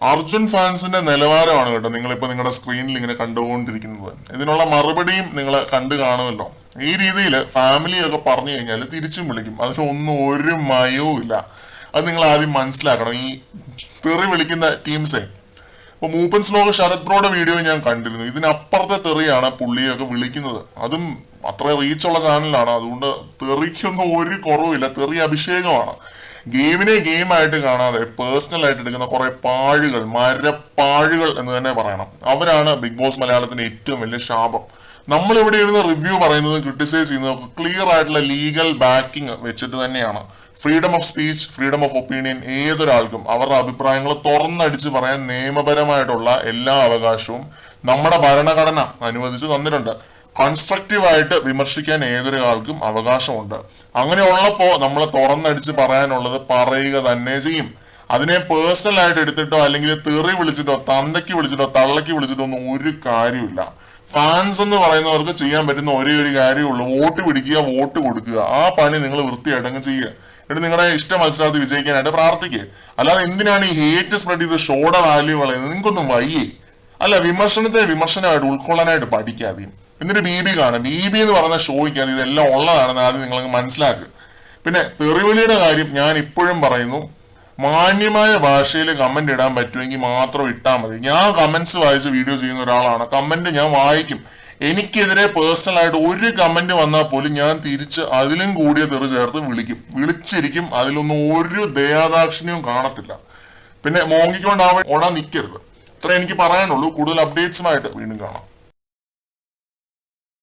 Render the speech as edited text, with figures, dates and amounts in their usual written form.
അർജുൻ ഫാൻസിന്റെ നിലവാരമാണ് കേട്ടോ നിങ്ങളിപ്പോ നിങ്ങളുടെ സ്ക്രീനിൽ ഇങ്ങനെ കണ്ടുകൊണ്ടിരിക്കുന്നത്. ഇതിനുള്ള മറുപടിയും നിങ്ങൾ കണ്ടു കാണുമല്ലോ. ഈ രീതിയിൽ ഫാമിലിയൊക്കെ പറഞ്ഞു കഴിഞ്ഞാൽ തിരിച്ചും വിളിക്കും, അതിനൊന്നും ഒരു മയവും ഇല്ല. അത് നിങ്ങൾ ആദ്യം മനസ്സിലാക്കണം. ഈ തെറി വിളിക്കുന്ന ടീംസെ ഇപ്പൊ മൂപ്പൻ സ്ലോഗ് ശരത് ബ്രോയുടെ വീഡിയോ ഞാൻ കണ്ടിരുന്നു. ഇതിനപ്പുറത്തെ തെറിയാണ് പുള്ളിയൊക്കെ വിളിക്കുന്നത്. അതും അത്ര റീച്ചുള്ള ചാനലാണ്, അതുകൊണ്ട് തെറിക്കൊന്നും ഒരു കുറവില്ല. തെറി അഭിഷേകമാണ്. ഗെയിമിനെ ഗെയിമായിട്ട് കാണാതെ പേഴ്സണൽ ആയിട്ട് എടുക്കുന്ന കുറെ പാഴുകൾ, മരപ്പാഴുകൾ എന്ന് തന്നെ പറയണം. അവരാണ് ബിഗ് ബോസ് മലയാളത്തിന്റെ ഏറ്റവും വലിയ ശാപം. നമ്മൾ ഇവിടെ ഇരുന്ന് റിവ്യൂ പറയുന്നത്, ക്രിട്ടിസൈസ് ചെയ്യുന്നത് ക്ലിയർ ആയിട്ടുള്ള ലീഗൽ ബാക്കിംഗ് വെച്ചിട്ട് തന്നെയാണ്. Freedom of speech, freedom of opinion ഏതൊരാൾക്കും അവരുടെ അഭിപ്രായങ്ങൾ തുറന്നടിച്ച് പറയാൻ നിയമപരമായിട്ടുള്ള എല്ലാ അവകാശവും നമ്മുടെ ഭരണഘടന അനുവദിച്ച് തന്നിട്ടുണ്ട്. കൺസ്ട്രക്റ്റീവായിട്ട് വിമർശിക്കാൻ ഏതൊരാൾക്കും അവകാശമുണ്ട്. അങ്ങനെ ഉള്ളപ്പോ നമ്മൾ തുറന്നടിച്ച് പറയാനുള്ളത് പറയുക തന്നെ ചെയ്യും. അതിനെ പേഴ്സണൽ ആയിട്ട് എടുത്തിട്ടോ അല്ലെങ്കിൽ തെറി വിളിച്ചിട്ടോ തന്തയ്ക്ക് വിളിച്ചിട്ടോ തള്ളയ്ക്ക് വിളിച്ചിട്ടോ ഒന്നും ഒരു കാര്യമില്ല. ഫാൻസ് എന്ന് പറയുന്നവർക്ക് ചെയ്യാൻ പറ്റുന്ന ഒരേ ഒരു കാര്യമുള്ളൂ, വോട്ട് പിടിക്കുക, വോട്ട് കൊടുക്കുക. ആ പണി നിങ്ങൾ വൃത്തിയായിട്ടങ്ങ് ചെയ്യുക. എന്നിട്ട് നിങ്ങളുടെ ഇഷ്ട മത്സരാർത്ഥി വിജയിക്കാനായിട്ട് പ്രാർത്ഥിക്കുക. അല്ലാതെ എന്തിനാണ് ഈ ഹേറ്റ് സ്പ്രെഡ് ചെയ്ത് ഷോയുടെ വാല്യൂ കളയുന്നത്? നിങ്ങൾക്കൊന്നും വയ്യേ. അല്ല, വിമർശനത്തെ വിമർശനമായിട്ട് ഉൾക്കൊള്ളാനായിട്ട് പഠിക്കാതെ. എന്നിട്ട് ബി കാണും. ബി എന്ന് പറയുന്ന ഷോയ്ക്ക് ഇതെല്ലാം ഉള്ളതാണെന്ന് ആദ്യം നിങ്ങളങ്ങ് മനസ്സിലാക്കുക. പിന്നെ തെറിവിളിയുടെ കാര്യം ഞാൻ ഇപ്പോഴും പറയുന്നു, മാന്യമായ ഭാഷയിൽ കമന്റ് ഇടാൻ പറ്റുമെങ്കിൽ മാത്രം ഇട്ടാൽ മതി. ഞാൻ കമന്റ്സ് വായിച്ച് വീഡിയോ ചെയ്യുന്ന ഒരാളാണ്. കമന്റ് ഞാൻ വായിക്കും. എനിക്കെതിരെ പേഴ്സണൽ ആയിട്ട് ഒരു കമന്റ് വന്നാൽ പോലും ഞാൻ തിരിച്ച് അതിലും കൂടിയ തെറി ചേർത്ത് വിളിച്ചിരിക്കും. അതിലൊന്നും ഒരു ദയാദാക്ഷിണ്യവും കാണത്തില്ല. പിന്നെ മോങ്ങിക്കൊണ്ടാവാൻ ഓടാൻ നിൽക്കരുത്. ഇത്ര എനിക്ക് പറയാനുള്ളൂ. കൂടുതൽ അപ്ഡേറ്റ്സുമായിട്ട് വീണ്ടും കാണാം.